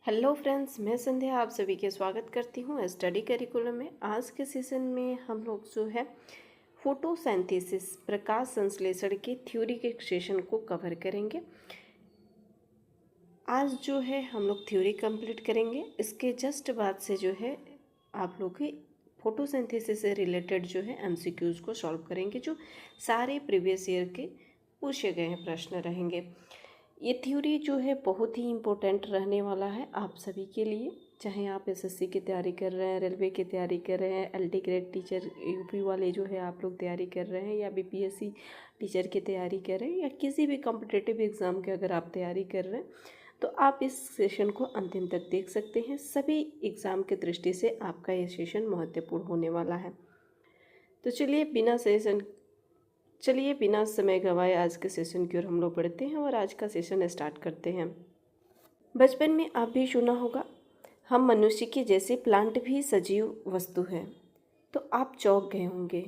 Hello friends, मैं संध्या आप सभी के स्वागत करती हूँ स्टडी करिकुलम में। आज के सेशन में हम लोग जो है फोटोसिंथेसिस प्रकाश संश्लेषण के थ्योरी के सेशन को कवर करेंगे। आज जो है हम लोग थ्योरी कंप्लीट करेंगे। इसके जस्ट बाद से जो है आप लोग के फोटोसिंथेसिस से रिलेटेड जो है एमसीक्यूज को सॉल्व करेंगे, जो सारे प्रीवियस ईयर के पूछे गए हैं प्रश्न रहेंगे। ये थ्योरी जो है बहुत ही इम्पोर्टेंट रहने वाला है आप सभी के लिए, चाहे आप एसएससी की तैयारी कर रहे हैं, रेलवे की तैयारी कर रहे हैं, एलडी ग्रेड टीचर यूपी वाले जो है आप लोग तैयारी कर रहे हैं, या बीपीएससी टीचर की तैयारी कर रहे हैं, या किसी भी कॉम्पिटिटिव एग्ज़ाम के अगर आप तैयारी कर रहे हैं तो आप इस सेशन को अंतिम तक देख सकते हैं। सभी एग्ज़ाम की दृष्टि से आपका ये सेशन महत्वपूर्ण होने वाला है। तो चलिए बिना समय गंवाए आज के सेशन की ओर हम लोग बढ़ते हैं और आज का सेशन स्टार्ट करते हैं। बचपन में आप भी सुना होगा, हम मनुष्य के जैसे प्लांट भी सजीव वस्तु है। तो आप चौंक गए होंगे,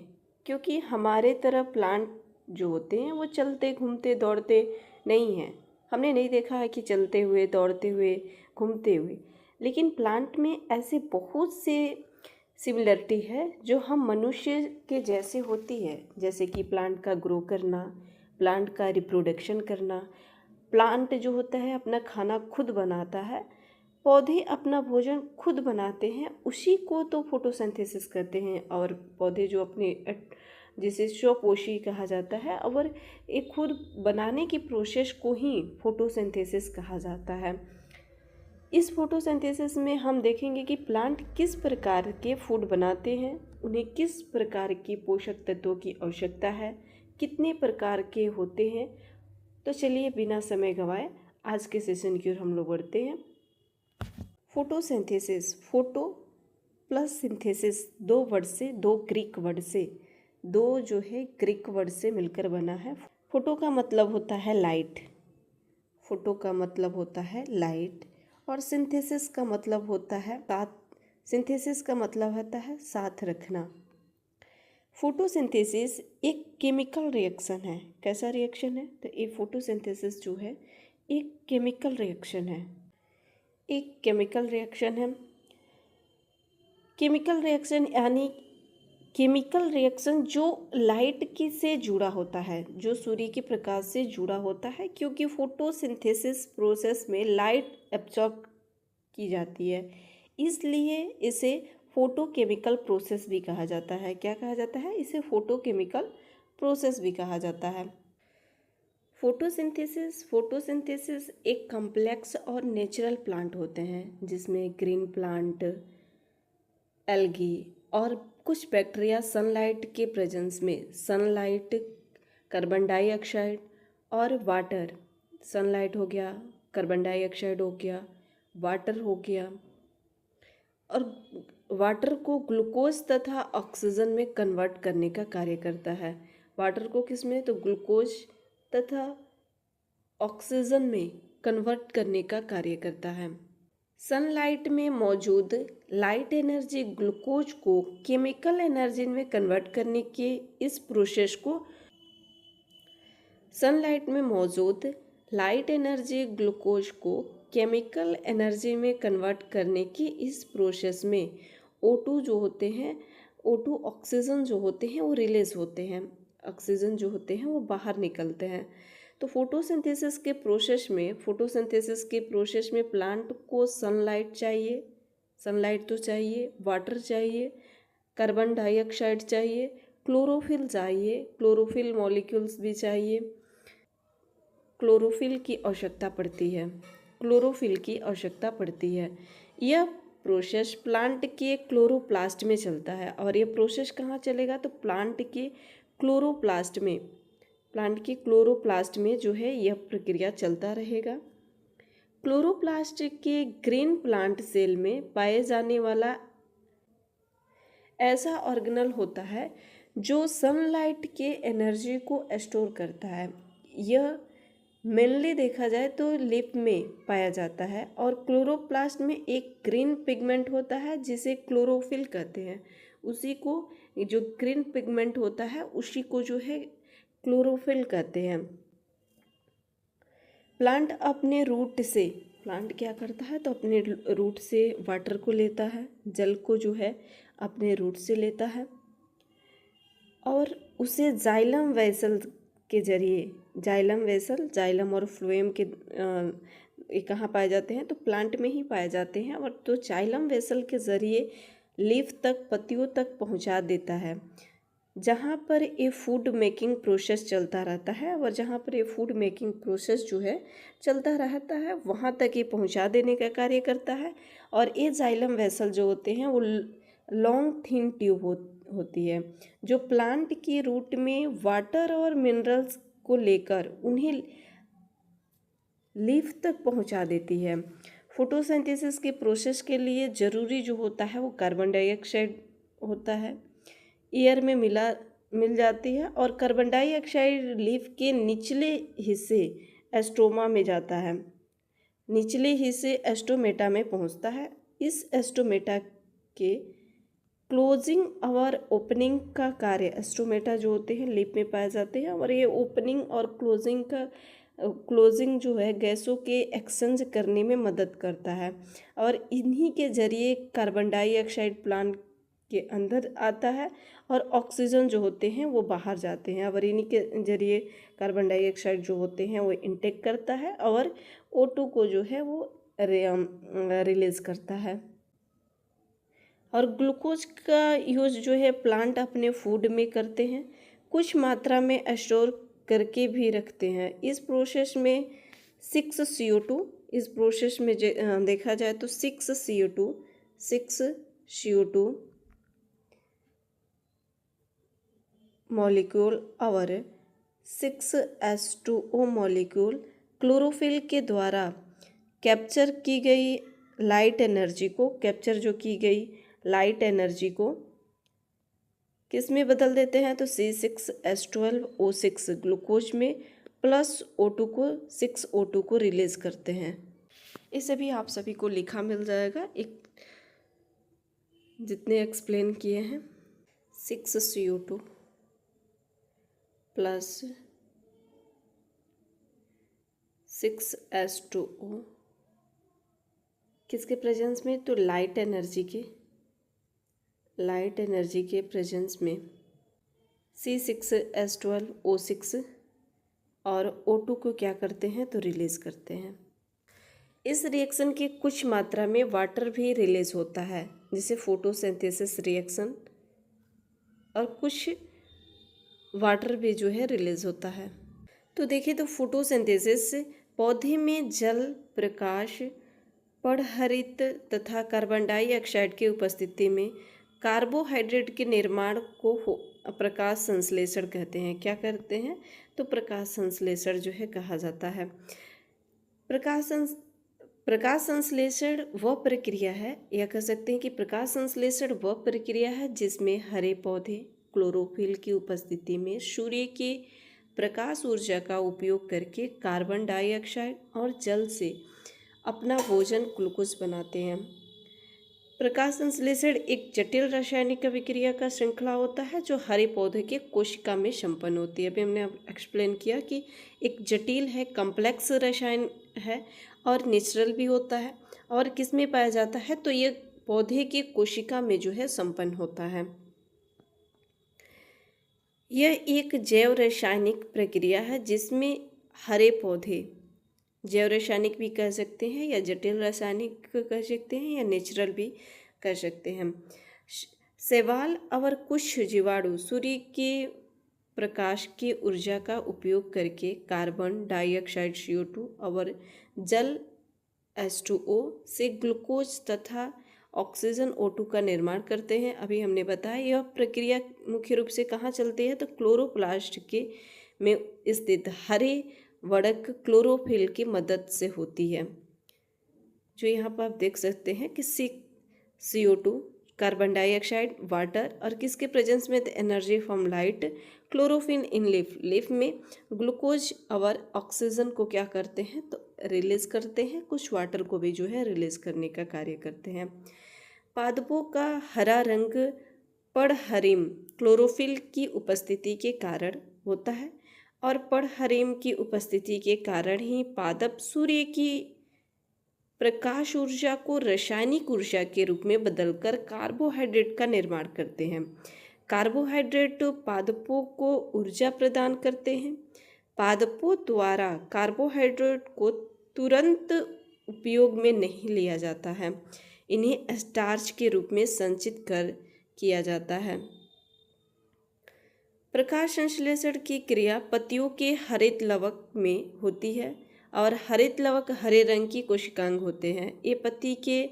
क्योंकि हमारे तरह प्लांट जो होते हैं वो चलते घूमते दौड़ते नहीं हैं। हमने नहीं देखा है कि चलते हुए, दौड़ते हुए, घूमते हुए, लेकिन प्लांट में ऐसे बहुत से सिमिलरिटी है जो हम मनुष्य के जैसे होती है, जैसे कि प्लांट का ग्रो करना, प्लांट का रिप्रोडक्शन करना। प्लांट जो होता है अपना खाना खुद बनाता है, पौधे अपना भोजन खुद बनाते हैं, उसी को तो फोटोसिंथेसिस कहते हैं। और पौधे जो अपने जिसे स्वपोषी कहा जाता है, और एक खुद बनाने की प्रोसेस को ही फोटोसिंथेसिस कहा जाता है। इस फोटोसिंथेसिस में हम देखेंगे कि प्लांट किस प्रकार के फूड बनाते हैं, उन्हें किस प्रकार की पोषक तत्वों की आवश्यकता है, कितने प्रकार के होते हैं। तो चलिए बिना समय गंवाए आज के सेशन की ओर हम लोग बढ़ते हैं। फोटोसिंथेसिस, फोटो प्लस सिंथेसिस, दो ग्रीक वर्ड से, दो जो है ग्रीक वर्ड से मिलकर बना है। फोटो का मतलब होता है लाइट, फोटो का मतलब होता है लाइट, और सिंथेसिस का मतलब होता है साथ रखना। फोटोसिंथेसिस एक केमिकल रिएक्शन है। कैसा रिएक्शन है? तो ये फोटोसिंथेसिस जो है एक केमिकल रिएक्शन है, एक केमिकल रिएक्शन है। केमिकल रिएक्शन यानी केमिकल रिएक्शन जो लाइट की से जुड़ा होता है, जो सूर्य के प्रकाश से जुड़ा होता है, क्योंकि फोटोसिंथेसिस प्रोसेस में लाइट एब्जॉर्ब की जाती है, इसलिए इसे फोटोकेमिकल प्रोसेस भी कहा जाता है। क्या कहा जाता है? इसे फोटोकेमिकल प्रोसेस भी कहा जाता है। फोटोसिंथेसिस एक कॉम्प्लेक्स और नेचुरल प्लांट होते हैं, जिसमें ग्रीन प्लांट, एल्गी और कुछ बैक्टीरिया सनलाइट के प्रेजेंस में, सनलाइट, कार्बन डाइऑक्साइड और वाटर, सनलाइट हो गया, कार्बन डाइऑक्साइड हो गया, वाटर हो गया, और वाटर को ग्लूकोज तथा ऑक्सीजन में कन्वर्ट करने का कार्य करता है। वाटर को किस में? तो ग्लूकोज तथा ऑक्सीजन में कन्वर्ट करने का कार्य करता है। सनलाइट में मौजूद लाइट एनर्जी ग्लूकोज को केमिकल एनर्जी में कन्वर्ट करने के इस प्रोसेस को सनलाइट में मौजूद लाइट एनर्जी ग्लूकोज को केमिकल एनर्जी में कन्वर्ट करने की इस प्रोसेस में O2 जो होते हैं, O2 ऑक्सीजन जो होते हैं वो रिलीज होते हैं, ऑक्सीजन जो होते हैं वो बाहर निकलते हैं। तो फोटोसिंथेसिस के प्रोसेस में प्लांट को सनलाइट चाहिए, सनलाइट तो चाहिए, वाटर चाहिए, कार्बन डाइऑक्साइड चाहिए, क्लोरोफिल चाहिए, क्लोरोफिल मॉलिक्यूल्स भी चाहिए, क्लोरोफिल की आवश्यकता पड़ती है। यह प्रोसेस प्लांट के क्लोरोप्लास्ट में चलता है। और यह प्रोसेस कहाँ चलेगा? तो प्लांट के क्लोरोप्लास्ट में जो है यह प्रक्रिया चलता रहेगा। क्लोरोप्लास्ट के ग्रीन प्लांट सेल में पाए जाने वाला ऐसा ऑर्गेनल होता है जो सनलाइट के एनर्जी को स्टोर करता है। यह मेनली देखा जाए तो लिप में पाया जाता है, और क्लोरोप्लास्ट में एक ग्रीन पिगमेंट होता है जिसे क्लोरोफिल कहते हैं। उसी को, जो ग्रीन पिगमेंट होता है उसी को जो है क्लोरोफिल कहते हैं। प्लांट अपने रूट से प्लांट क्या करता है, तो अपने रूट से वाटर को लेता है, जल को जो है अपने रूट से लेता है और उसे जाइलम वेसल के जरिए, जाइलम और फ्लोएम के ये कहाँ पाए जाते हैं, तो प्लांट में ही पाए जाते हैं। और तो जाइलम वेसल के ज़रिए लीफ तक, पत्तियों तक पहुँचा देता है, जहाँ पर ये फूड मेकिंग प्रोसेस चलता रहता है। और जहाँ पर ये फूड मेकिंग प्रोसेस जो है चलता रहता है, वहाँ तक ये पहुँचा देने का कार्य करता है। और ये जाइलम वेसल जो होते हैं वो लॉन्ग थिन ट्यूब होती है, जो प्लांट की रूट में वाटर और मिनरल्स को लेकर उन्हें लीफ तक पहुंचा देती है। फोटोसिंथेसिस के प्रोसेस के लिए ज़रूरी जो होता है वो कार्बन डाइऑक्साइड होता है, एयर में मिल जाती है। और कार्बन डाइऑक्साइड लीफ के निचले हिस्से एस्टोमा में जाता है, निचले हिस्से एस्टोमेटा में पहुंचता है। इस एस्टोमेटा के क्लोजिंग और ओपनिंग का कार्य, एस्टोमेटा जो होते हैं लीफ में पाए जाते हैं, और ये ओपनिंग और क्लोजिंग जो है गैसों के एक्सचेंज करने में मदद करता है। और इन्हीं के जरिए कार्बन डाइऑक्साइड प्लांट के अंदर आता है और ऑक्सीजन जो होते हैं वो बाहर जाते हैं। और इन्हीं के जरिए कार्बन डाइऑक्साइड जो होते हैं वो इनटेक करता है और O2 को जो है वो रिलीज़ करता है। और ग्लूकोज का यूज़ जो है प्लांट अपने फूड में करते हैं, कुछ मात्रा में स्टोर करके भी रखते हैं। इस प्रोसेस में 6 CO2, इस प्रोसेस में देखा जाए तो 6 CO2 मॉलिक्यूल और 6 H2O मॉलिक्यूल क्लोरोफिल के द्वारा कैप्चर की गई लाइट एनर्जी को, किस में बदल देते हैं, तो C6H12O6 ग्लूकोज में प्लस O2 को 6O2 को रिलीज़ करते हैं। इसे भी आप सभी को लिखा मिल जाएगा, एक जितने एक्सप्लेन किए हैं। 6 CO2 प्लस 6 H2O किसके प्रेजेंस में, तो लाइट एनर्जी के प्रेजेंस में C6H12O6 और O2 को क्या करते हैं, तो रिलीज़ करते हैं। इस रिएक्शन की कुछ मात्रा में वाटर भी रिलीज़ होता है, जिसे फोटोसिंथेसिस रिएक्शन, और कुछ वाटर भी जो है रिलीज़ होता है। तो देखिए, तो फोटोसिंथेसिस पौधे में जल, प्रकाश, परागहरित तथा कार्बन डाइऑक्साइड की उपस्थिति में कार्बोहाइड्रेट के निर्माण को प्रकाश संश्लेषण कहते हैं। क्या करते हैं, तो प्रकाश संश्लेषण जो है कहा जाता है। प्रकाश संश्लेषण वह प्रक्रिया है, या कह सकते हैं कि प्रकाश संश्लेषण वह प्रक्रिया है जिसमें हरे पौधे क्लोरोफिल की उपस्थिति में सूर्य के प्रकाश ऊर्जा का उपयोग करके कार्बन डाइऑक्साइड और जल से अपना भोजन ग्लूकोज बनाते हैं। प्रकाश संश्लेषण एक जटिल रासायनिक अभिक्रिया का श्रृंखला होता है जो हरे पौधे के कोशिका में संपन्न होती है। अभी हमने एक्सप्लेन किया कि एक जटिल है, कॉम्प्लेक्स रसायन है और नेचुरल भी होता है। और किस में पाया जाता है, तो ये पौधे की कोशिका में जो है संपन्न होता है। यह एक जैव रासायनिक प्रक्रिया है जिसमें हरे पौधे, जैव रासायनिक भी कह सकते हैं, या जटिल रासायनिक कह सकते हैं, या नेचुरल भी कह सकते हैं, शैवाल और कुछ जीवाणु सूर्य के प्रकाश की ऊर्जा का उपयोग करके कार्बन डाइऑक्साइड CO2 और जल H2O से ग्लूकोज तथा ऑक्सीजन O2 का निर्माण करते हैं। अभी हमने बताया यह प्रक्रिया मुख्य रूप से कहाँ चलती है, तो क्लोरोप्लास्ट के में स्थित हरे वड़क क्लोरोफिल की मदद से होती है, जो यहाँ पर आप देख सकते हैं कि CO2, कार्बन डाइऑक्साइड, वाटर, और किसके प्रेजेंस में, energy from light, chlorophyll in leaf में ग्लूकोज और ऑक्सीजन को क्या करते हैं, तो रिलीज़ करते हैं। कुछ वाटर को भी जो है रिलीज़ करने का कार्य करते हैं। पादपों का हरा रंग पड़हरिम क्लोरोफिल की उपस्थिति के कारण होता है, और पड़हरिम की उपस्थिति के कारण ही पादप सूर्य की प्रकाश ऊर्जा को रासायनिक ऊर्जा के रूप में बदलकर कार्बोहाइड्रेट का निर्माण करते हैं। कार्बोहाइड्रेट पादपों को ऊर्जा प्रदान करते हैं। पादपों द्वारा कार्बोहाइड्रेट को तुरंत उपयोग में नहीं लिया जाता है, इन्हें स्टार्च के रूप में संचित किया जाता है। प्रकाश संश्लेषण की क्रिया पत्तियों के हरित लवक में होती है और हरित लवक हरे रंग की कोशिकांग होते हैं। ये पत्ती के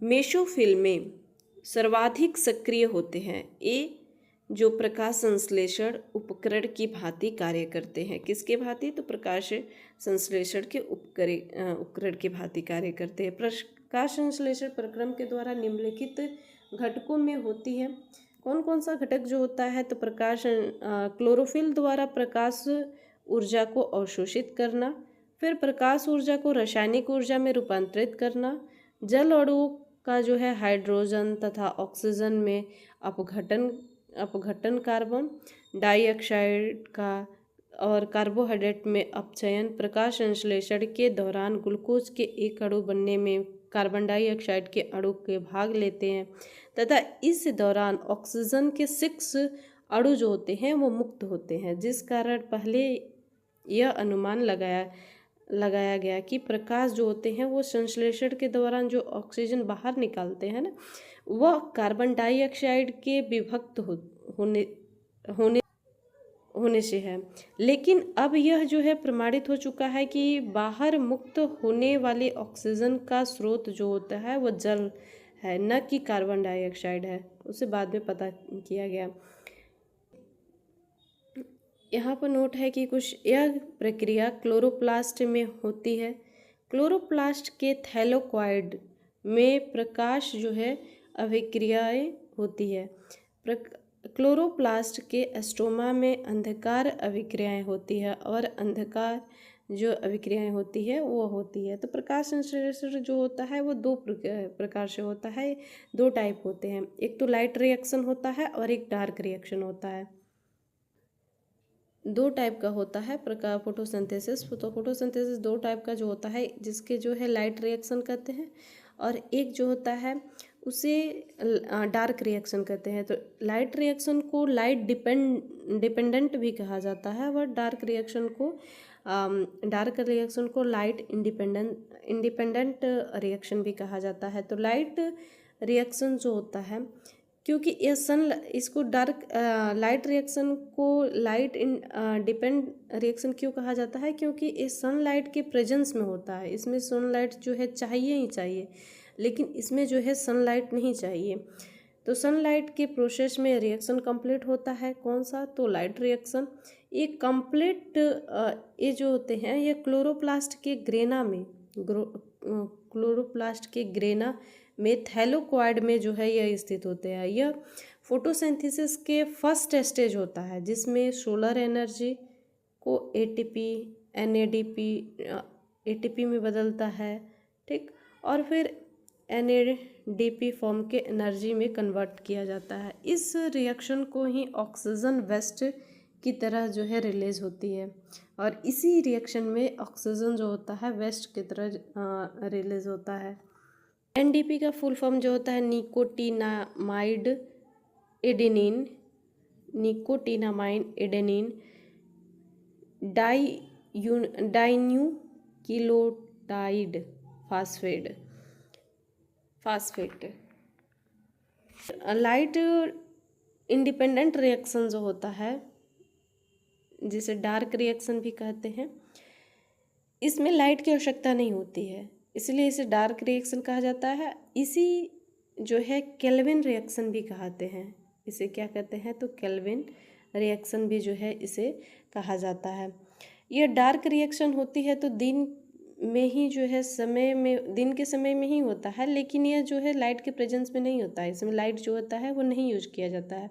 मेसोफिल में सर्वाधिक सक्रिय होते हैं। ये जो प्रकाश संश्लेषण उपकरण की भांति कार्य करते हैं। किसके भांति? तो प्रकाश संश्लेषण के उपकरण की भांति कार्य करते हैं। प्रकाश संश्लेषण प्रक्रम के द्वारा निम्नलिखित घटकों में होती है। कौन कौन सा घटक जो होता है? तो क्लोरोफिल द्वारा प्रकाश ऊर्जा को अवशोषित करना, फिर प्रकाश ऊर्जा को रासायनिक ऊर्जा में रूपांतरित करना, जल अणुओं का जो है हाइड्रोजन तथा ऑक्सीजन में अपघटन कार्बन डाइऑक्साइड का और कार्बोहाइड्रेट में अपचयन, प्रकाश संश्लेषण के दौरान ग्लूकोज के एक अणु बनने में कार्बन डाइऑक्साइड के अणु के भाग लेते हैं तथा इस दौरान ऑक्सीजन के 6 अणु जो होते हैं वो मुक्त होते हैं, जिस कारण पहले यह अनुमान लगाया गया कि प्रकाश जो होते हैं वो संश्लेषण के दौरान जो ऑक्सीजन बाहर निकालते हैं ना, वह कार्बन डाइऑक्साइड के विभक्त होने से है। लेकिन अब यह जो है प्रमाणित हो चुका है कि बाहर मुक्त होने वाले ऑक्सीजन का स्रोत जो होता है वो जल है, न कि कार्बन डाइऑक्साइड है। उसे बाद में पता किया गया। यहाँ पर नोट है कि कुछ यह प्रक्रिया क्लोरोप्लास्ट में होती है। क्लोरोप्लास्ट के थैलेकोइड में प्रकाश जो है अभिक्रियाएं होती है। क्लोरोप्लास्ट के स्ट्रोमा में अंधकार अभिक्रियाएं होती है और अंधकार जो अभिक्रियाएं होती है वो होती है। तो प्रकाश संश्लेषण जो होता है वो 2 प्रकार से होता है, 2 टाइप होते हैं। एक तो लाइट रिएक्शन होता है और एक डार्क रिएक्शन होता है। 2 टाइप का होता है फोटोसिंथेसिस। तो फोटोसिंथेसिस 2 टाइप का जो होता है, जिसके जो है लाइट रिएक्शन कहते हैं और एक जो होता है उसे डार्क रिएक्शन कहते हैं। तो लाइट रिएक्शन को लाइट डिपेंडेंट भी कहा जाता है और डार्क रिएक्शन को लाइट इंडिपेंडेंट रिएक्शन भी कहा जाता है। तो लाइट रिएक्शन जो होता है, क्योंकि ये लाइट रिएक्शन को लाइट डिपेंड रिएक्शन क्यों कहा जाता है? क्योंकि ये सनलाइट के प्रेजेंस में होता है। इसमें सनलाइट जो है चाहिए ही चाहिए, लेकिन इसमें जो है सनलाइट नहीं चाहिए। तो सनलाइट के प्रोसेस में रिएक्शन कंप्लीट होता है। कौन सा? तो लाइट रिएक्शन। ये कंप्लीट ये जो होते हैं ये क्लोरोप्लास्ट के ग्रेना में थैलेकोइड में जो है यह स्थित होते हैं। यह फोटोसिंथेसिस के फर्स्ट स्टेज होता है, जिसमें सोलर एनर्जी को एटीपी एनएडीपी एटीपी में बदलता है, ठीक, और फिर एनएडीपी फॉर्म के एनर्जी में कन्वर्ट किया जाता है। इस रिएक्शन को ही ऑक्सीजन वेस्ट की तरह जो है रिलीज होती है और इसी रिएक्शन में ऑक्सीजन जो होता है वेस्ट की तरह रिलीज होता है। एनडीपी का फुल फॉर्म जो होता है nicotinamide adenine dinucleotide phosphate. Light independent reaction जो होता है, जिसे डार्क रिएक्शन भी कहते हैं, इसमें लाइट की आवश्यकता नहीं होती है, इसलिए इसे डार्क रिएक्शन कहा जाता है। इसी जो है केल्विन रिएक्शन भी कहते हैं। इसे क्या कहते हैं? तो केल्विन रिएक्शन भी जो है इसे कहा जाता है। यह डार्क रिएक्शन होती है तो दिन के समय में ही होता है, लेकिन यह जो है लाइट के प्रेजेंस में नहीं होता है। इसमें लाइट जो होता है वो नहीं यूज किया जाता है।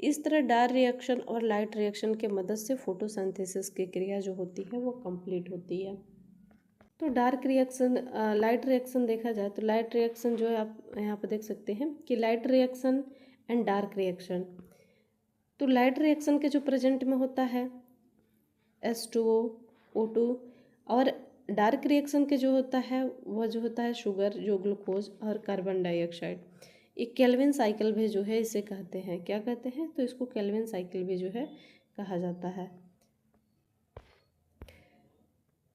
इस तरह डार्क रिएक्शन और लाइट रिएक्शन के मदद से फोटोसिंथेसिस की क्रिया जो होती है वो कंप्लीट होती है। तो लाइट रिएक्शन देखा जाए तो लाइट रिएक्शन जो है आप यहाँ पर देख सकते हैं कि light reaction and dark reaction. तो लाइट रिएक्शन के जो प्रेजेंट में होता है H2O, O2 और डार्क रिएक्शन के जो होता है वह जो होता है शुगर, जो ग्लूकोज और कार्बन डाइऑक्साइड, एक केल्विन साइकिल भी जो है इसे कहते हैं। क्या कहते हैं? तो इसको केल्विन साइकिल भी जो है कहा जाता है।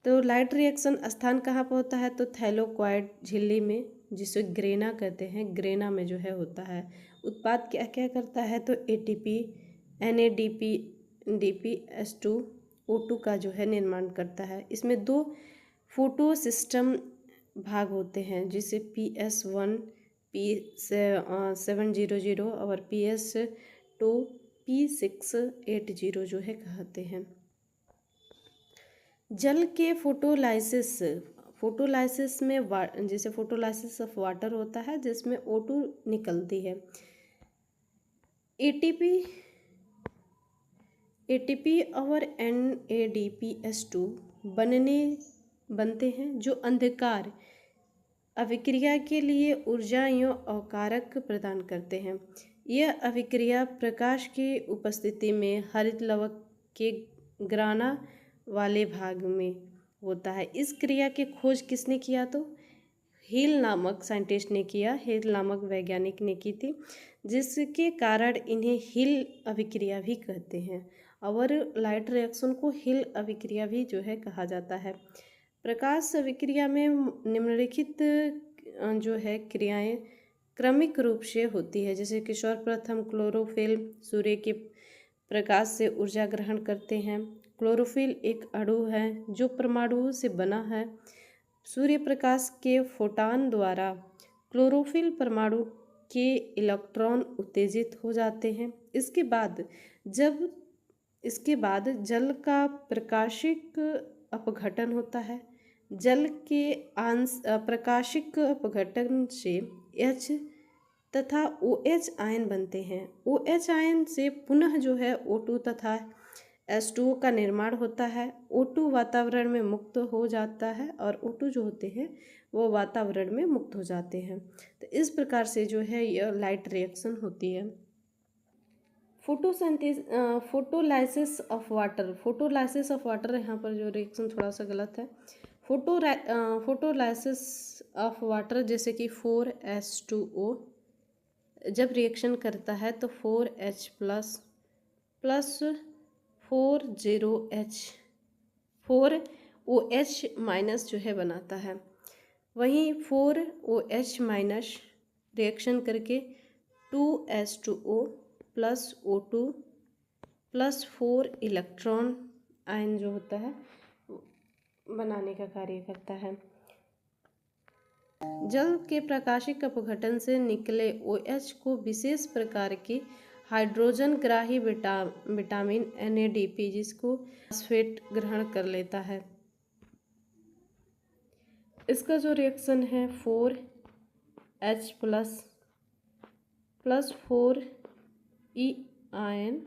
तो लाइट रिएक्शन स्थान कहाँ पर होता है? तो थैलोक्वाइड झिल्ली में, जिसे ग्रेना कहते हैं, ग्रेना में जो है होता है। उत्पाद क्या क्या करता है? तो एटीपी, एनएडीपी, डीपीएस2, O2 का जो है निर्माण करता है। इसमें 2 फोटो सिस्टम भाग होते हैं, जिसे PS1 P700 और PS2 P680 जो है कहते हैं। जल के फोटोलाइसिस में जैसे फोटोलाइसिस ऑफ वाटर होता है जिसमें O2 निकलती है। एटीपी और NADPS2 बनते हैं, जो अंधकार अभिक्रिया के लिए ऊर्जा एवं अवकारक प्रदान करते हैं। यह अभिक्रिया प्रकाश की उपस्थिति में हरित लवक के ग्राना वाले भाग में होता है। इस क्रिया की खोज किसने किया? तो हिल नामक साइंटिस्ट ने किया, हिल नामक वैज्ञानिक ने की थी, जिसके कारण इन्हें हिल अभिक्रिया भी कहते हैं। और लाइट रिएक्शन को हिल अभिक्रिया भी जो है कहा जाता है। प्रकाश अभिक्रिया में निम्नलिखित जो है क्रियाएं क्रमिक रूप से होती है, जैसे कि सर्वप्रथम क्लोरोफिल सूर्य के प्रकाश से ऊर्जा ग्रहण करते हैं। क्लोरोफिल एक अणु है जो परमाणुओं से बना है। सूर्य प्रकाश के फोटॉन द्वारा क्लोरोफिल परमाणु के इलेक्ट्रॉन उत्तेजित हो जाते हैं। इसके बाद जल का प्रकाशिक अपघटन होता है। जल के प्रकाशिक अपघटन से H तथा OH आयन बनते हैं। OH आयन से पुनः जो है O2 तथा H2O का निर्माण होता है। O2 वातावरण में मुक्त हो जाता है और O2 जो होते हैं वो वातावरण में मुक्त हो जाते हैं। तो इस प्रकार से जो है यह लाइट रिएक्शन होती है। फोटोलाइसिस ऑफ वाटर, यहाँ पर जो रिएक्शन थोड़ा सा गलत है। फोटोलाइसिस ऑफ वाटर जैसे कि 4H2O जब रिएक्शन करता है तो 4H प्लस 4OH माइनस जो है बनाता है। वहीं 4OH माइनस रिएक्शन करके 2H2O plus O2 plus 4 electron ion जो होता है बनाने का कार्य करता है। जल के प्रकाशिक अपघटन से निकले OH को विशेष प्रकार की हाइड्रोजन ग्राही विटामिन NADP, जिसको फास्फेट ग्रहण कर लेता है। इसका जो रिएक्शन है 4H plus 4 E ion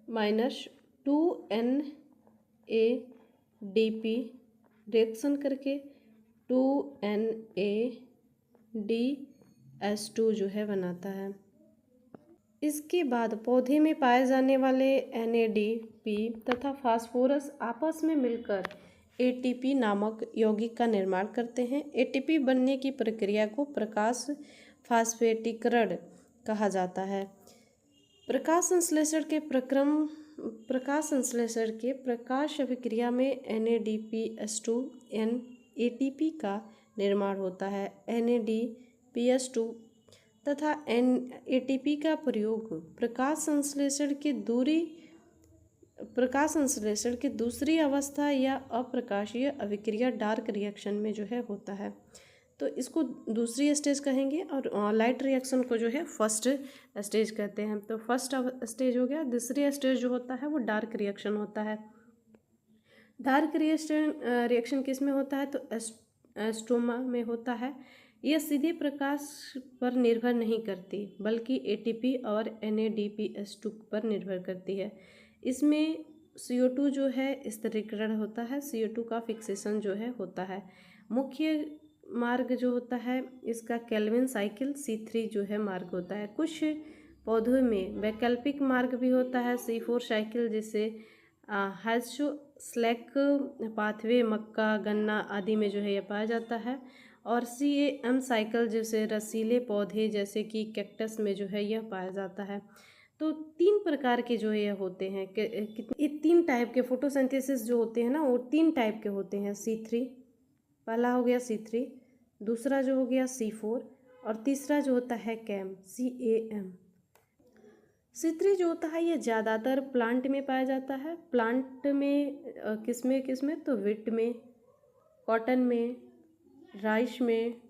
minus 2NADP reaction करके 2NADS2 जो है बनाता है। इसके बाद पौधे में पाए जाने वाले NADP तथा फास्फोरस आपस में मिलकर ATP नामक यौगिक का निर्माण करते हैं। ATP बनने की प्रक्रिया को प्रकाश फास्फेटीकरण कहा जाता है। प्रकाश संश्लेषण के प्रकाश अभिक्रिया में NADPS2 ATP का निर्माण होता है। NADPS2 तथा ATP का प्रयोग प्रकाश संश्लेषण की दूसरी अवस्था या अप्रकाशीय अभिक्रिया डार्क रिएक्शन में जो है होता है। तो इसको दूसरी स्टेज कहेंगे और लाइट रिएक्शन को जो है फर्स्ट स्टेज कहते हैं। तो फर्स्ट स्टेज हो गया। दूसरी स्टेज जो होता है वो डार्क रिएक्शन होता है। डार्क रिएक्शन किस में होता है? तो स्ट्रोमा में होता है। यह सीधे प्रकाश पर निर्भर नहीं करती बल्कि ATP और NADPS2 पर निर्भर करती है। इसमें CO2 जो है स्थिरीकरण होता है, CO2 का फिक्सेशन जो है होता है। मुख्य मार्ग जो होता है इसका केल्विन साइकिल C3 जो है मार्ग होता है। कुछ पौधों में वैकल्पिक मार्ग भी होता है C4 साइकिल, जिसे स्लैक पाथवे, मक्का, गन्ना आदि में जो है यह पाया जाता है। और CAM साइकिल जैसे रसीले पौधे जैसे कि कैक्टस में जो है यह पाया जाता है। तो 3 प्रकार के जो ये होते हैं ये 3 टाइप के फोटोसिंथेसिस जो होते हैं ना, वो 3 टाइप के होते हैं। C3 पहला हो गया, C3 दूसरा जो हो गया C4 और तीसरा जो होता है CAM। C3 जो होता है ये ज़्यादातर प्लांट में पाया जाता है। प्लांट में किस में तो वीट में, कॉटन में, राइस में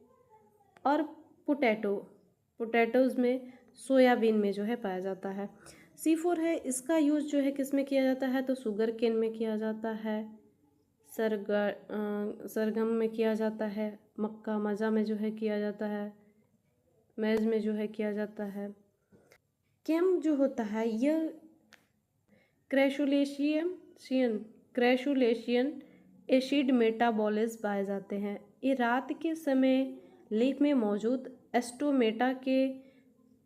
और पोटैटोज़ में, सोयाबीन में जो है पाया जाता है। C4 है, इसका यूज़ जो है किस में किया जाता है तो शुगर केन में किया जाता है, सरगम में किया जाता है, मक्का मजा में जो है किया जाता है, मैज में जो है किया जाता है। केम जो होता है यह क्रैसुलेशियन एसिड मेटाबॉलिज्म पाए जाते हैं। ये रात के समय लीफ में मौजूद एस्टोमेटा के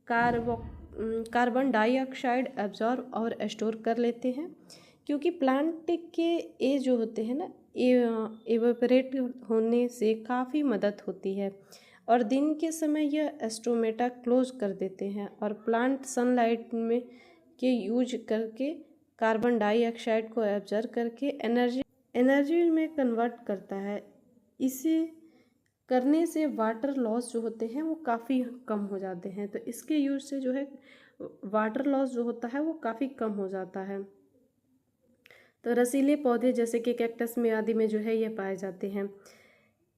कार्बन डाइऑक्साइड एब्जॉर्ब और स्टोर कर लेते हैं, क्योंकि प्लांट के ये जो होते हैं ना एवेपोरेट होने से काफ़ी मदद होती है और दिन के समय यह एस्टोमेटा क्लोज कर देते हैं और प्लांट सनलाइट में के यूज करके कार्बन डाइऑक्साइड को एब्जॉर्ब करके एनर्जी में कन्वर्ट करता है। इसे करने से वाटर लॉस जो होते हैं वो काफ़ी कम हो जाते हैं। तो इसके यूज से जो है वाटर लॉस जो होता है वो काफ़ी कम हो जाता है। तो रसीले पौधे जैसे कि कैक्टस में आदि में जो है ये पाए जाते हैं।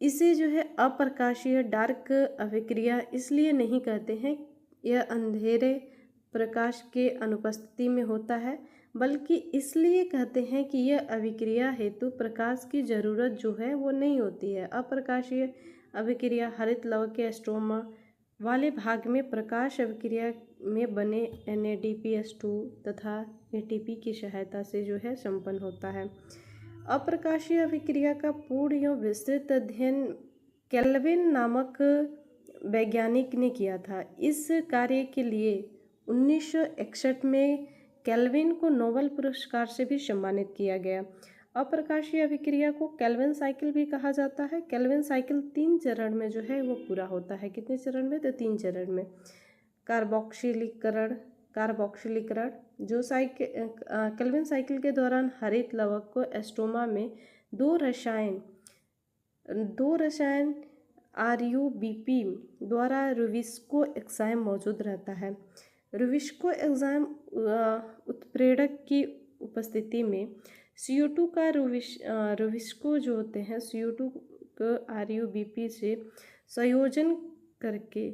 इसे जो है अप्रकाशीय डार्क अभिक्रिया इसलिए नहीं कहते हैं, यह अंधेरे प्रकाश के अनुपस्थिति में होता है, बल्कि इसलिए कहते हैं कि यह अभिक्रिया हेतु प्रकाश की ज़रूरत जो है वो नहीं होती है। अप्रकाशीय अभिक्रिया हरित लवक के स्ट्रोमा वाले भाग में प्रकाश अभिक्रिया में बने NADPH2 तथा ATP की सहायता से जो है संपन्न होता है। अप्रकाशीय अभिक्रिया का पूर्ण एवं विस्तृत अध्ययन केल्विन नामक वैज्ञानिक ने किया था। इस कार्य के लिए 1961 में केल्विन को नोबेल पुरस्कार से भी सम्मानित किया गया। अप्रकाशीय अभिक्रिया को केल्विन साइकिल भी कहा जाता है। केल्विन साइकिल 3 चरण में जो है वो पूरा होता है। कितने चरण में तो 3 चरण में। कार्बोक्सिलीकरण जो केल्विन साइकिल के दौरान हरित लवक को एस्टोमा में दो रसायन RUBP द्वारा रुबिस्को एंजाइम मौजूद रहता है। रुबिस्को एंजाइम उत्प्रेरक की उपस्थिति में CO2 का रुबिस्को जो होते हैं CO2 को RUBP से संयोजन करके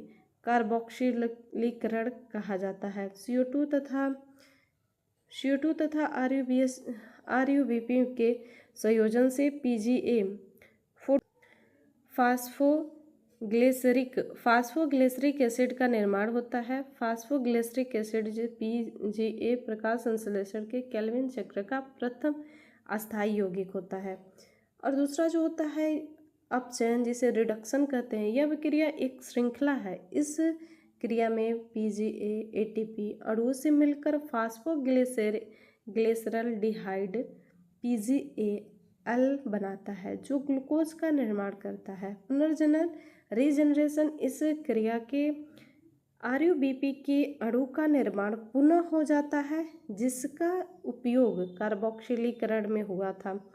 कार्बोक्सिलीकरण कहा जाता है। CO2 तथा RUBP के संयोजन से PGA फास्फोग्लिसरिक एसिड का निर्माण होता है। फास्फोग्लिसरिक एसिड PGA प्रकाश संश्लेषण के केल्विन चक्र का प्रथम अस्थायी यौगिक होता है। और दूसरा जो होता है अपचयन, जिसे रिडक्शन कहते हैं, यह क्रिया एक श्रृंखला है। इस क्रिया में PGA ATP अणुओं से मिलकर फास्फोग्लिसरल्डिहाइड PGAL बनाता है, जो ग्लूकोज का निर्माण करता है। पुनर्जनन रीजनरेशन इस क्रिया के RUBP के अणु का निर्माण पुनः हो जाता है, जिसका उपयोग कार्बोक्सिलीकरण में हुआ था।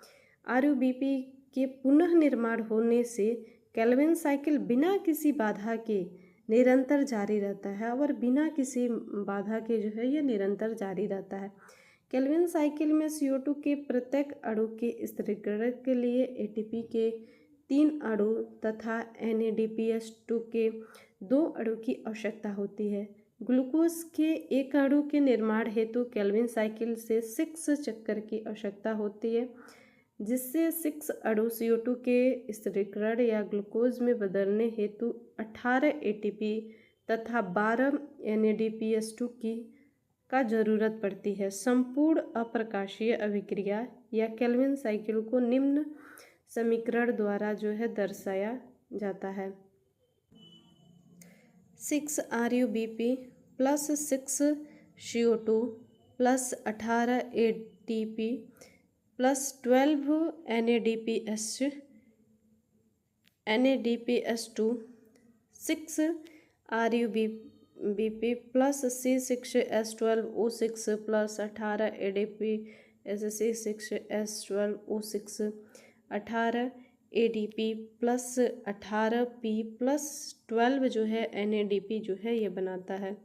RUBP के पुनः निर्माण होने से केल्विन साइकिल बिना किसी बाधा के निरंतर जारी रहता है और बिना किसी बाधा के जो है ये निरंतर जारी रहता है। केल्विन साइकिल में CO2 के प्रत्येक अणु के स्थिरीकरण के लिए ATP के 3 अणु तथा NADPH2 के 2 अणु की आवश्यकता होती है। ग्लूकोज के 1 अणु के निर्माण हेतु केल्विन साइकिल से 6 चक्कर की आवश्यकता होती है, जिससे 6 अणु CO2 के स्थिरीकरण या ग्लूकोज में बदलने हेतु 18 ATP तथा 12 NADPH2 का जरूरत पड़ती है। संपूर्ण अप्रकाशीय अभिक्रिया या केल्विन साइकिल को निम्न समीकरण द्वारा जो है दर्शाया जाता है। 6 RUBP plus 6 CO2 plus 18 ATP +12 NADPH2 6 RUBP plus C6H12O6 plus 18 ADPSC 6H12O6 18 ADP plus 18P plus 12 जो है NADP जो है ये बनाता है।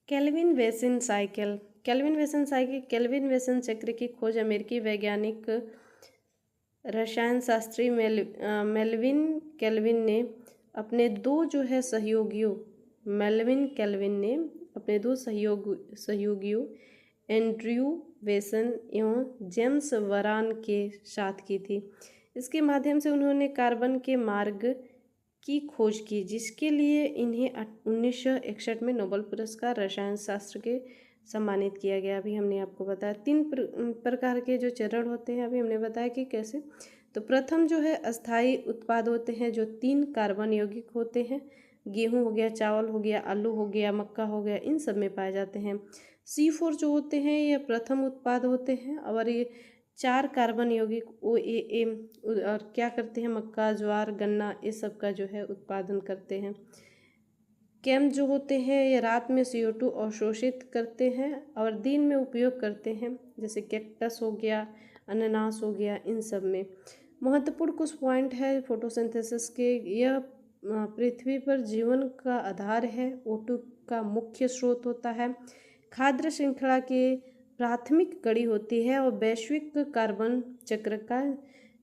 केल्विन वेसन साइकिल। केल्विन वेसन चक्र की खोज अमेरिकी वैज्ञानिक रसायन शास्त्री मेल्विन केल्विन ने अपने दो सहयोगियों एंड्रयू वेसन एवं जेम्स वरान के साथ की थी। इसके माध्यम से उन्होंने कार्बन के मार्ग की खोज की, जिसके लिए इन्हें 1961 में नोबेल पुरस्कार रसायन शास्त्र के सम्मानित किया गया। अभी हमने आपको बताया 3 प्रकार के जो चरण होते हैं, अभी हमने बताया कि कैसे। तो प्रथम जो है अस्थायी उत्पाद होते हैं जो 3 कार्बन यौगिक होते हैं। गेहूं हो गया, चावल हो गया, आलू हो गया, मक्का हो गया, इन सब में पाए जाते हैं। C4 जो होते हैं ये प्रथम उत्पाद होते हैं और ये 4 कार्बन यौगिक OAA और क्या करते हैं, मक्का, ज्वार, गन्ना ये सब का जो है उत्पादन करते हैं। केम जो होते हैं ये रात में CO2 अवशोषित करते हैं और दिन में उपयोग करते हैं, जैसे कैक्टस हो गया, अनानास हो गया, इन सब में। महत्वपूर्ण कुछ पॉइंट है फोटोसिंथेसिस के। यह पृथ्वी पर जीवन का आधार है, O2 का मुख्य स्रोत होता है, खाद्य श्रृंखला के प्राथमिक कड़ी होती है और वैश्विक कार्बन चक्र का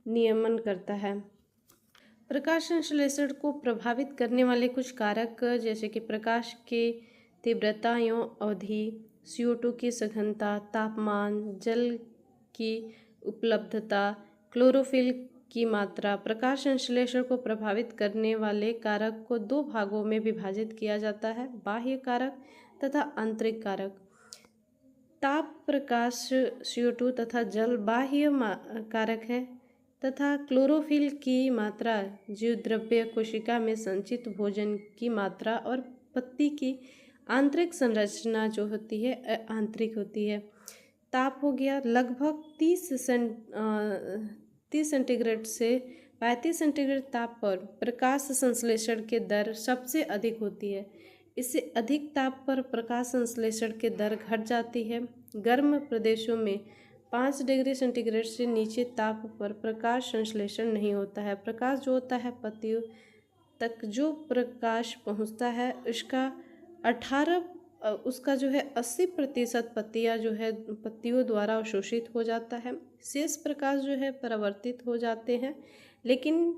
नियमन करता है। प्रकाश संश्लेषण को प्रभावित करने वाले कुछ कारक जैसे कि प्रकाश की तीव्रता एवं अवधि, CO2 की सघनता, तापमान, जल की उपलब्धता, क्लोरोफिल की मात्रा। प्रकाश संश्लेषण को प्रभावित करने वाले कारक को 2 भागों में विभाजित किया जाता है, बाह्य कारक तथा आंतरिक कारक। ताप प्रकाश CO2 तथा जल बाह्य कारक है तथा क्लोरोफिल की मात्रा जीवद्रव्य कोशिका में संचित भोजन की मात्रा और पत्ती की आंतरिक संरचना जो होती है आंतरिक होती है। ताप हो गया लगभग 30 सेंटीग्रेड से 35 सेंटीग्रेड ताप पर प्रकाश संश्लेषण की दर सबसे अधिक होती है। इससे अधिक ताप पर प्रकाश संश्लेषण की दर घट जाती है। गर्म प्रदेशों में 5 डिग्री सेंटीग्रेड से नीचे ताप पर प्रकाश संश्लेषण नहीं होता है। प्रकाश जो होता है पत्तियों तक जो प्रकाश पहुंचता है उसका जो है 80% पत्तियों द्वारा अवशोषित हो जाता है। शेष प्रकाश जो है परावर्तित हो जाते हैं, लेकिन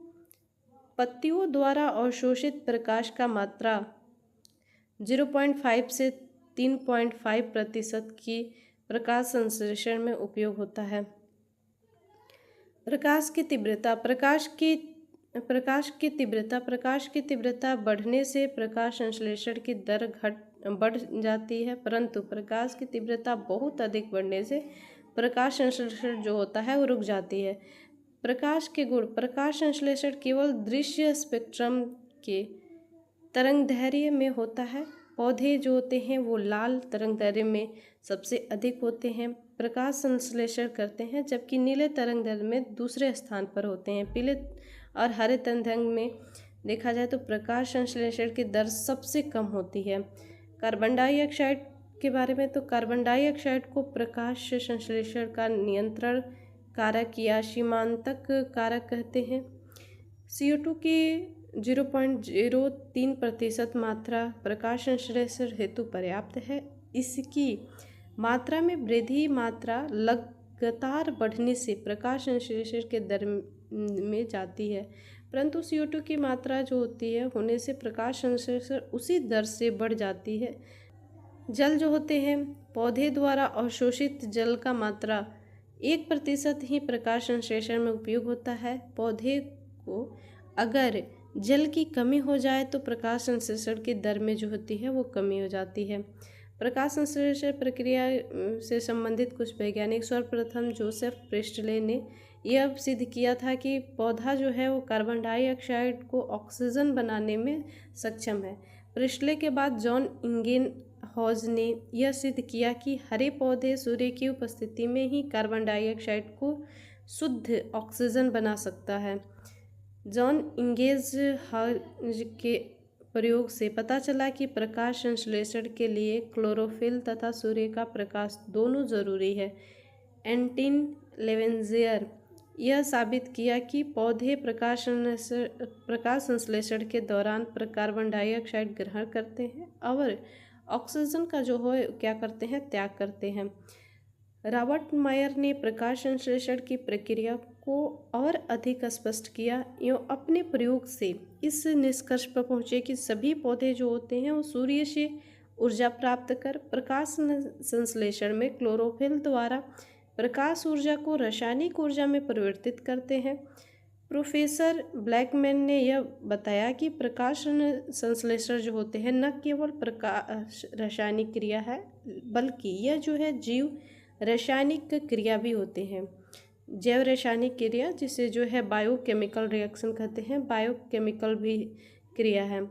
पत्तियों द्वारा अवशोषित प्रकाश का मात्रा 0.5 से 3.5% की प्रकाश संश्लेषण में उपयोग होता है। प्रकाश की तीव्रता बढ़ने से प्रकाश संश्लेषण की दर बढ़ जाती है, परंतु प्रकाश की तीव्रता बहुत अधिक बढ़ने से प्रकाश संश्लेषण जो होता है वो रुक जाती है। प्रकाश के गुण। प्रकाश संश्लेषण केवल दृश्य स्पेक्ट्रम के तरंगदैर्घ्य में होता है। पौधे जो होते हैं वो लाल तरंगदैर्घ्य में सबसे अधिक होते हैं, प्रकाश संश्लेषण करते हैं, जबकि नीले तरंगदैर्घ्य में दूसरे स्थान पर होते हैं। पीले और हरे तरंगदैर्घ्य में देखा जाए तो प्रकाश संश्लेषण की दर सबसे कम होती है। कार्बन डाइऑक्साइड के बारे में, तो कार्बन डाइऑक्साइड को प्रकाश संश्लेषण का नियंत्रण कारक या सीमांतक कारक कहते हैं। CO2 की 0.03% मात्रा प्रकाश संश्लेषण हेतु पर्याप्त है। इसकी मात्रा में वृद्धि मात्रा लगातार बढ़ने से प्रकाश संश्लेषण के दर में जाती है, परंतु CO2 की मात्रा जो होती है होने से प्रकाश संश्लेषण उसी दर से बढ़ जाती है। जल जो होते हैं, पौधे द्वारा अवशोषित जल का मात्रा 1% ही प्रकाश संश्लेषण में उपयोग होता है। पौधे को अगर जल की कमी हो जाए तो प्रकाश संश्लेषण की दर में जो होती है वो कमी हो जाती है। प्रकाश संश्लेषण प्रक्रिया से संबंधित कुछ वैज्ञानिक सर्वप्रथम जोसेफ प्रिस्टले ने यह सिद्ध किया था कि पौधा जो है वो कार्बन डाइऑक्साइड को ऑक्सीजन बनाने में सक्षम है। प्रिस्टले के बाद जॉन इंगेन हॉज ने यह सिद्ध किया कि हरे पौधे सूर्य की उपस्थिति में ही कार्बन डाइऑक्साइड को शुद्ध ऑक्सीजन बना सकता है। जॉन इंगेज हार्ज के प्रयोग से पता चला कि प्रकाश संश्लेषण के लिए क्लोरोफिल तथा सूर्य का प्रकाश दोनों जरूरी है। एंटिन लेवेंजियर यह साबित किया कि पौधे प्रकाश संश्लेषण के दौरान कार्बन डाइऑक्साइड ग्रहण करते हैं और ऑक्सीजन का जो है क्या करते हैं, त्याग करते हैं। रॉबर्ट मायर ने प्रकाश संश्लेषण की प्रक्रिया को और अधिक स्पष्ट किया एवं अपने प्रयोग से इस निष्कर्ष पर पहुँचे कि सभी पौधे जो होते हैं वो सूर्य से ऊर्जा प्राप्त कर प्रकाश संश्लेषण में क्लोरोफिल द्वारा प्रकाश ऊर्जा को रासायनिक ऊर्जा में परिवर्तित करते हैं। प्रोफेसर ब्लैकमैन ने यह बताया कि प्रकाश संश्लेषण जो होते हैं न केवल प्रकाश रासायनिक क्रिया है बल्कि यह जो है जीव रासायनिक क्रिया भी होते हैं। जैव रासायनिक क्रिया जिसे जो है बायोकेमिकल रिएक्शन कहते हैं, बायोकेमिकल भी क्रिया है।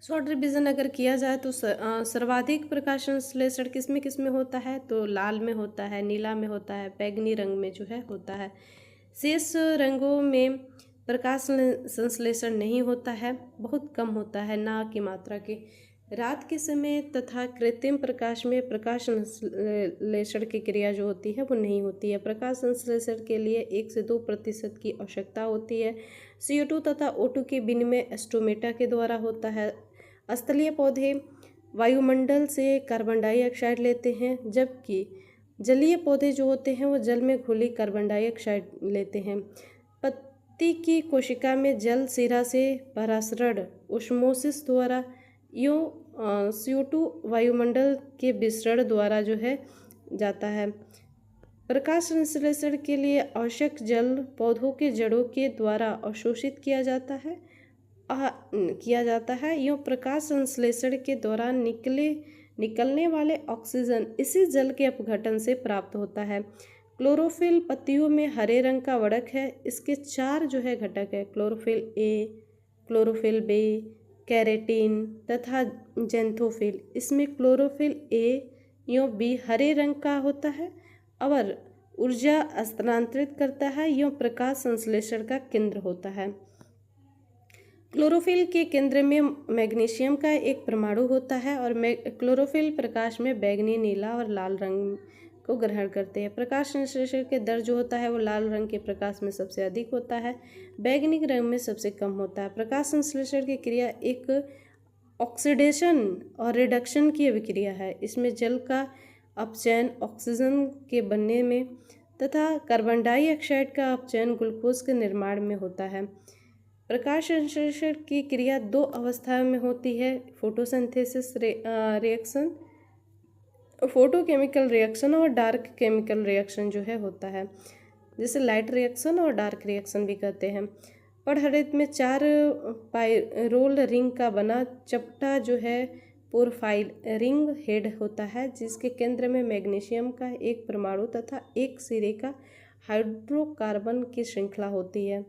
शॉर्ट रिवीजन अगर किया जाए तो सर्वाधिक प्रकाश संश्लेषण किस में होता है, तो लाल में होता है, नीला में होता है, बैंगनी रंग में जो है होता है। शेष रंगों में प्रकाश संश्लेषण नहीं होता है, बहुत कम होता है, ना की मात्रा के। रात के समय तथा कृत्रिम प्रकाश में प्रकाश संश्लेषण की क्रिया जो होती है वो नहीं होती है। प्रकाश संश्लेषण के लिए 1 से 2% की आवश्यकता होती है। CO2 तथा O2 के विनिमय स्टोमेटा के द्वारा होता है। स्थलीय पौधे वायुमंडल से कार्बन डाइऑक्साइड लेते हैं, जबकि जलीय पौधे जो होते हैं वो जल में घुली कार्बन डाइऑक्साइड लेते हैं। पत्ती की कोशिका में जल शिरा से परासरण ओस्मोसिस द्वारा CO2 वायुमंडल के विसरण द्वारा जो है जाता है। प्रकाश संश्लेषण के लिए आवश्यक जल पौधों के जड़ों के द्वारा अवशोषित किया जाता है। यूँ प्रकाश संश्लेषण के दौरान निकलने वाले ऑक्सीजन इसी जल के अपघटन से प्राप्त होता है। क्लोरोफिल पत्तियों में हरे रंग का वड़क है। इसके 4 जो है घटक है, chlorophyll A, chlorophyll B, carotene तथा जेंथोफिल। इसमें क्लोरोफिल A यूँ B हरे रंग का होता है और ऊर्जा स्थानांतरित करता है। यूँ प्रकाश संश्लेषण का केंद्र होता है। क्लोरोफिल के केंद्र में मैग्नीशियम का एक परमाणु होता है और क्लोरोफिल प्रकाश में बैंगनी, नीला और लाल रंग को ग्रहण करते हैं। प्रकाश संश्लेषण के दर जो होता है वो लाल रंग के प्रकाश में सबसे अधिक होता है, बैंगनी रंग में सबसे कम होता है। प्रकाश संश्लेषण की क्रिया एक ऑक्सीडेशन और रिडक्शन की अभिक्रिया है। इसमें जल का अपचयन ऑक्सीजन के बनने में तथा कार्बन डाइऑक्साइड का अपचयन ग्लूकोज के निर्माण में होता है। प्रकाश संश्लेषण की क्रिया 2 अवस्थाओं में होती है, फोटोसिंथेसिस रिएक्शन, फोटोकेमिकल रिएक्शन और डार्क केमिकल रिएक्शन जो है होता है, जिसे लाइट रिएक्शन और डार्क रिएक्शन भी कहते हैं। पड़हरित में 4 पायरोल रिंग का बना चपटा जो है पोरफाइल रिंग हेड होता है, जिसके केंद्र में मैग्नीशियम का एक परमाणु तथा एक सिरे का हाइड्रोकार्बन की श्रृंखला होती है।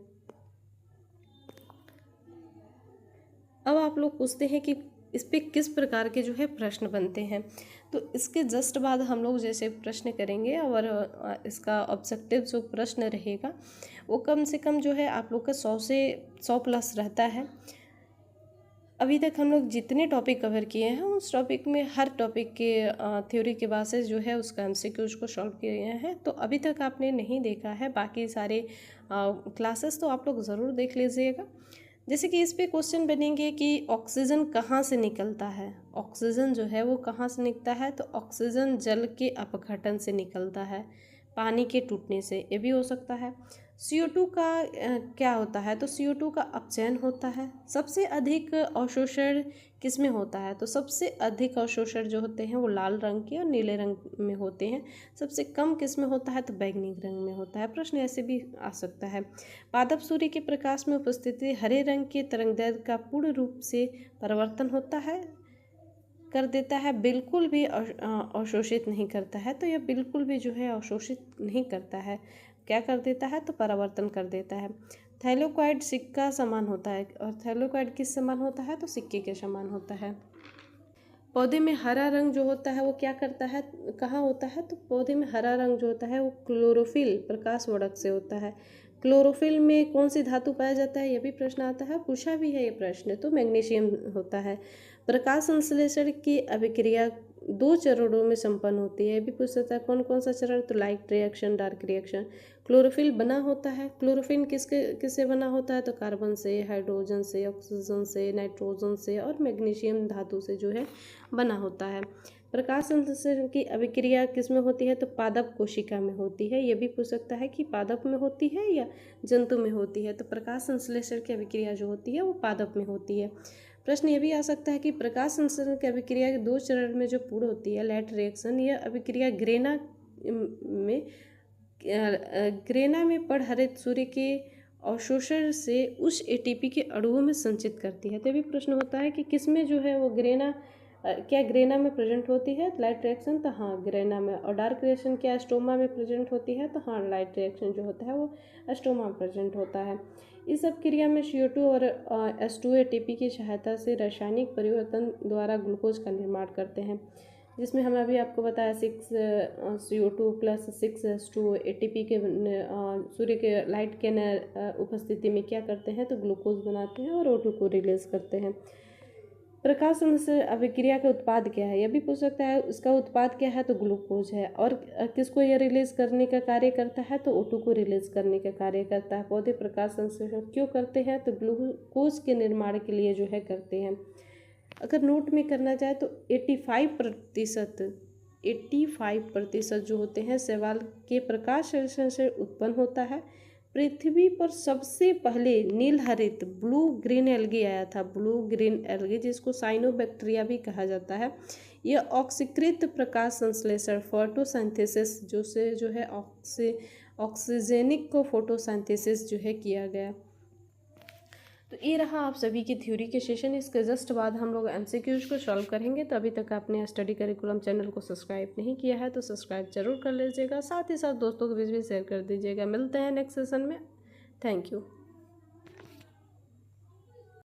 अब आप लोग पूछते हैं कि इस पे किस प्रकार के जो है प्रश्न बनते हैं, तो इसके जस्ट बाद हम लोग जैसे प्रश्न करेंगे और इसका ऑब्जेक्टिव जो प्रश्न रहेगा वो कम से कम जो है आप लोग का 100 से 100+ रहता है। अभी तक हम लोग जितने टॉपिक कवर किए हैं उस टॉपिक में हर टॉपिक के थ्योरी के बेसिस जो है उसका MCQs को सॉल्व किए हैं। तो अभी तक आपने नहीं देखा है बाकी सारे क्लासेस तो आप लोग ज़रूर देख लीजिएगा। जैसे कि इस पे क्वेश्चन बनेंगे कि ऑक्सीजन कहाँ से निकलता है। ऑक्सीजन जो है वो कहाँ से निकलता है, तो ऑक्सीजन जल के अपघटन से निकलता है, पानी के टूटने से, ये भी हो सकता है। CO2 का क्या होता है, तो CO2 का अपचयन होता है। सबसे अधिक अवशोषण किस में होता है, तो सबसे अधिक अवशोषण जो होते हैं वो लाल रंग के और नीले रंग में होते हैं। सबसे कम किस में होता है, तो बैंगनी रंग में होता है। प्रश्न ऐसे भी आ सकता है। पादप सूर्य के प्रकाश में उपस्थिति हरे रंग के तरंगदैर्घ्य का पूर्ण रूप से परिवर्तन होता है कर देता है, बिल्कुल भी अवशोषित नहीं करता है। तो यह बिल्कुल भी जो है अवशोषित नहीं करता है, क्या कर देता है, तो परावर्तन कर देता है। थैलेकोइड सिक्का समान होता है, और थैलेकोइड किस समान होता है, तो सिक्के के समान होता है। पौधे में हरा रंग जो होता है वो क्या करता है, कहाँ होता है, तो पौधे में हरा रंग जो होता है वो क्लोरोफिल प्रकाश वर्धक से होता है। क्लोरोफिल में कौन सी धातु पाया जाता है, ये भी प्रश्न आता है, पूछा भी है ये प्रश्न, तो मैग्नीशियम होता है। प्रकाश संश्लेषण की अभिक्रिया 2 चरणों में संपन्न होती है, ये भी पूछ सकता है कौन कौन सा चरण, तो light reaction, dark reaction. Chlorophyll बना होता है, क्लोरोफिल किससे बना होता है, तो कार्बन से, हाइड्रोजन से, ऑक्सीजन से, नाइट्रोजन से और मैग्नीशियम धातु से जो है बना होता है। प्रकाश संश्लेषण की अभिक्रिया किस में होती है, तो पादप कोशिका में होती है, ये भी पूछ सकता है कि पादप में होती है या जंतु में होती है, तो प्रकाश संश्लेषण की अभिक्रिया जो होती है वो पादप में होती है। प्रश्न ये भी आ सकता है कि प्रकाश संश्लेषण की अभिक्रिया के 2 चरण में जो पूर्ण होती है, लाइट रिएक्शन, यह अभिक्रिया ग्रेना में पराहरित सूर्य के अवशोषण से उस एटीपी के अणुओं में संचित करती है। तो भी प्रश्न होता है कि किसमें जो है वो क्या ग्रेना में प्रेजेंट होती है, लाइट रिएक्शन, तो हाँ ग्रेना में। और डार्क रिएक्शन क्या स्टोमा में प्रेजेंट होती है, तो हाँ लाइट रिएक्शन जो होता है वो स्टोमा में प्रेजेंट होता है। इस सब क्रिया में CO2 और H2 एटीपी की सहायता से रासायनिक परिवर्तन द्वारा ग्लूकोज का निर्माण करते हैं, जिसमें हम अभी आपको बताया 6 CO2 + 6 H2 एटीपी के सूर्य के लाइट के उपस्थिति में क्या करते हैं, तो ग्लूकोज बनाते हैं और O2 को रिलीज करते हैं। प्रकाश संश्लेषण अभिक्रिया का उत्पाद क्या है, यह भी पूछ सकता है, उसका उत्पाद क्या है, तो ग्लूकोज है। और किसको यह रिलीज करने का कार्य करता है, तो O2 को रिलीज करने का कार्य करता है। पौधे प्रकाश संश्लेषण क्यों करते हैं, तो ग्लूकोज के निर्माण के लिए जो है करते हैं। अगर नोट में करना चाहे तो 85% जो होते हैं शैवाल के प्रकाश संश्लेषण से उत्पन्न होता है। पृथ्वी पर सबसे पहले नील हरित ब्लू ग्रीन एल्गी आया था, ब्लू ग्रीन एल्गी, जिसको साइनोबैक्टीरिया भी कहा जाता है। यह ऑक्सीकृत प्रकाश संश्लेषण फोटोसिंथेसिस जो है ऑक्सीजेनिक को फोटोसिंथेसिस जो है किया गया। तो ये रहा आप सभी की थ्योरी के सेशन। इसके जस्ट बाद हम लोग MCQs को सॉल्व करेंगे। तो अभी तक आपने स्टडी करिकुलम चैनल को सब्सक्राइब नहीं किया है तो सब्सक्राइब जरूर कर लीजिएगा, साथ ही साथ दोस्तों के बीच भी शेयर कर दीजिएगा। मिलते हैं नेक्स्ट सेशन में। Thank you.